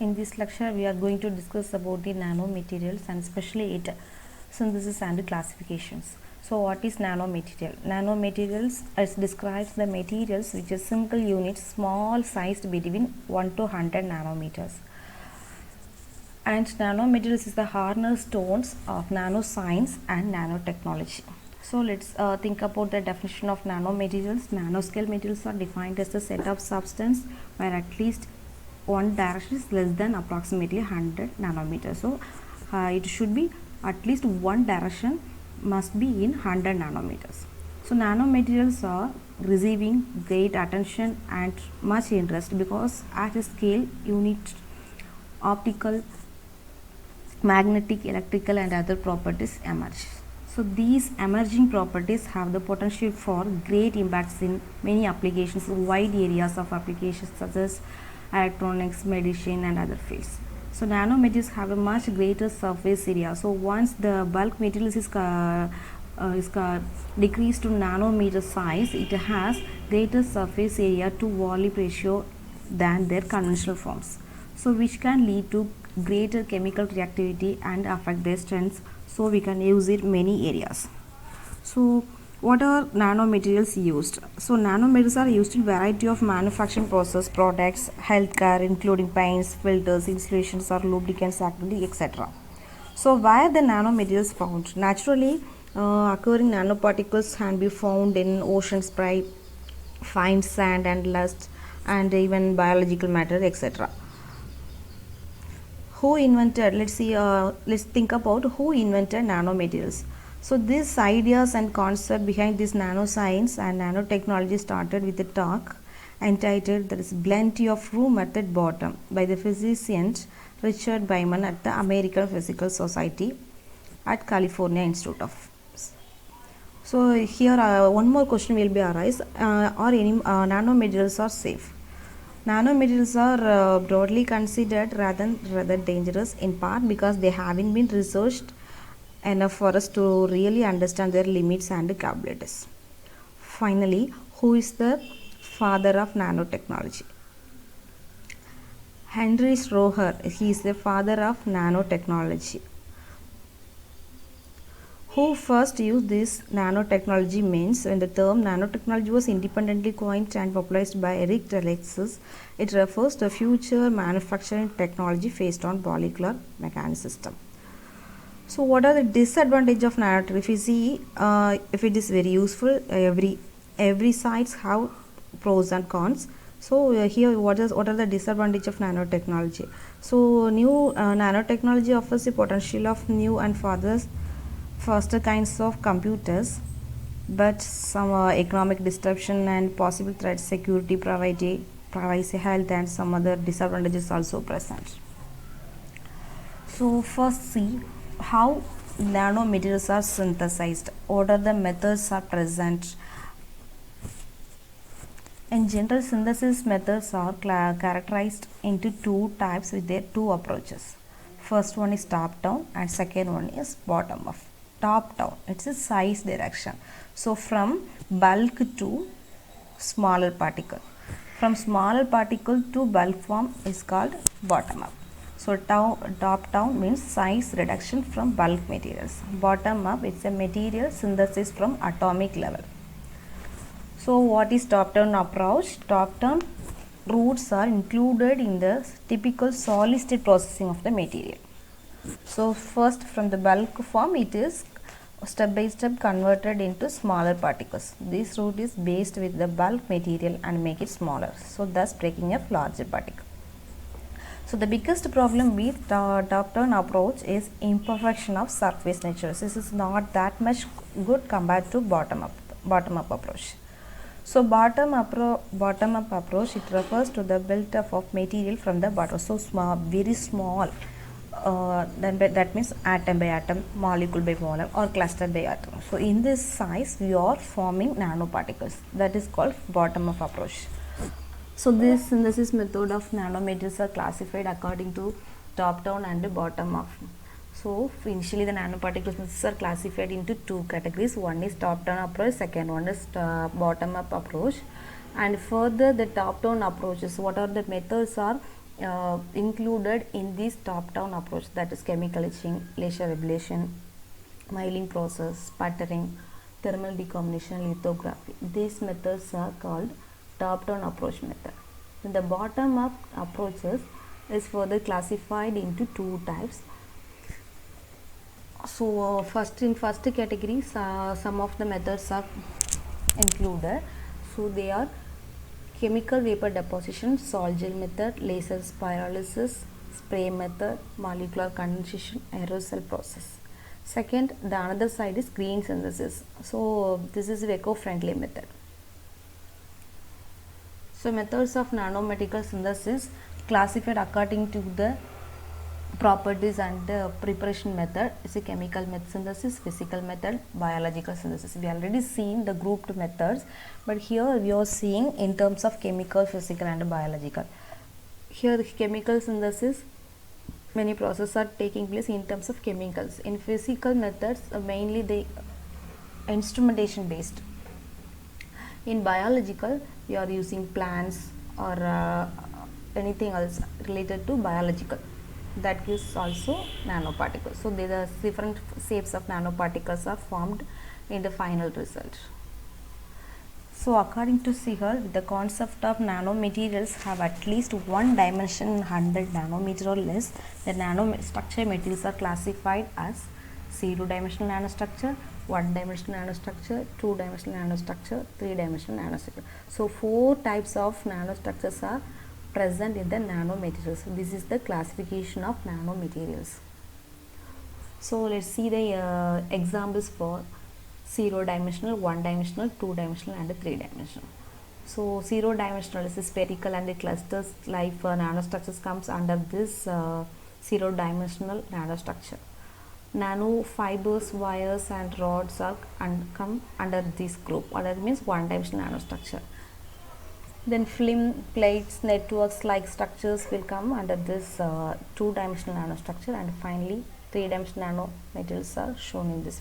In this lecture, we are going to discuss about the nanomaterials and especially its synthesis and classifications. So, what is nanomaterial? Nanomaterials describes the materials which is single units, small sized between 1 to 100 nanometers. And nanomaterials is the cornerstones of nanoscience and nanotechnology. So let's think about the definition of nanomaterials. Nanoscale materials are defined as a set of substance where at least one direction is less than approximately 100 nanometers. So it should be at least one direction must be in 100 nanometers. So nanomaterials are receiving great attention and much interest because at a scale unit optical, magnetic, electrical and other properties emerge. So these emerging properties have the potential for great impacts in many applications, wide areas of applications such as electronics, medicine and other fields. So nanomaterials have a much greater surface area. So once the bulk materials is decreased to nanometer size, it has greater surface area to volume ratio than their conventional forms. So which can lead to greater chemical reactivity and affect their strengths, so we can use it many areas. So what are nanomaterials used? So nanomaterials are used in variety of manufacturing process products, healthcare including paints, filters, insulations or lubricants activity, etc. So where the nanomaterials found? Naturally occurring nanoparticles can be found in ocean spray, fine sand and dust and even biological matter, etc. Who invented, let's think about who invented nanomaterials. So these ideas and concept behind this nanoscience and nanotechnology started with a talk entitled "There is Plenty of Room at the Bottom" by the physician Richard Feynman at the American Physical Society at California Institute of. So here one more question will be arise, are any nanomaterials are safe? Nanomaterials are broadly considered rather dangerous, in part because they haven't been researched enough for us to really understand their limits and capabilities. Finally, who is the father of nanotechnology? Heinrich Roher, he is the father of nanotechnology. Who first used this nanotechnology means when the term nanotechnology was independently coined and popularized by Eric Alexis, it refers to a future manufacturing technology based on molecular mechanical system. So what are the disadvantages of nanotechnology? If you see, if it is very useful, every sites have pros and cons. So here what are the disadvantages of nanotechnology? So new nanotechnology offers the potential of new and faster kinds of computers, but some economic disruption and possible threats, security, privacy, health and some other disadvantages also present. So first see how nanomaterials are synthesized. What are the methods are present? In general, synthesis methods are characterized into two types with their two approaches. First one is top down and second one is bottom up. Top down, it's a size direction. So from bulk to smaller particle. From smaller particle to bulk form is called bottom up. So top down means size reduction from bulk materials. Bottom up, it's a material synthesis from atomic level. So what is top down approach? Top down routes are included in the typical solid state processing of the material. So first from the bulk form, it is step by step converted into smaller particles. This route is based with the bulk material and make it smaller, so thus breaking a larger particle. So the biggest problem with top down approach is imperfection of surface nature. This is not that much good compared to bottom up approach. So bottom up approach, it refers to the build up of material from the bottom. So small, very small. That means atom by atom, molecule by molecule or cluster by atom. So in this size we are forming nanoparticles. That is called bottom up approach. So this synthesis method of nanomaterials are classified according to top down and bottom up. So initially the nanoparticles are classified into two categories. One is top down approach, second one is bottom up approach. And further the top down approaches, what are the methods are included in this top-down approach, that is chemical etching, laser ablation, milling process, sputtering, thermal decomposition, lithography. These methods are called top-down approach method. The bottom-up approaches is further classified into two types. So first category, some of the methods are included. So they are chemical vapor deposition, salt gel method, laser pyrolysis, spray method, molecular condensation, aerosol process. Second, the another side is green synthesis. So this is eco-friendly method. So methods of nanomaterial synthesis classified according to the properties and preparation method is a chemical synthesis, physical method, biological synthesis. We already seen the grouped methods, but here we are seeing in terms of chemical, physical and biological. Here the chemical synthesis, many processes are taking place in terms of chemicals. In physical methods, mainly the instrumentation based. In biological, we are using plants or anything else related to biological. That gives also nanoparticles. So there are different shapes of nanoparticles are formed in the final result. So according to Segal, the concept of nanomaterials have at least one dimension 100 nanometer or less. The nanostructure materials are classified as 0-dimensional nanostructure, 1-dimensional nanostructure, 2-dimensional nanostructure, 3-dimensional nanostructure. So 4 types of nanostructures are present in the nanomaterials. This is the classification of nanomaterials. So let's see the examples for 0-dimensional, 1-dimensional, 2-dimensional and 3-dimensional. So 0-dimensional is spherical and the clusters like nanostructures comes under this 0-dimensional nanostructure. Nanofibers, wires and rods are come under this group, or that means 1-dimensional nanostructure. Then film, plates, networks like structures will come under this 2-dimensional nanostructure, and finally 3-dimensional nanomaterials are shown in this.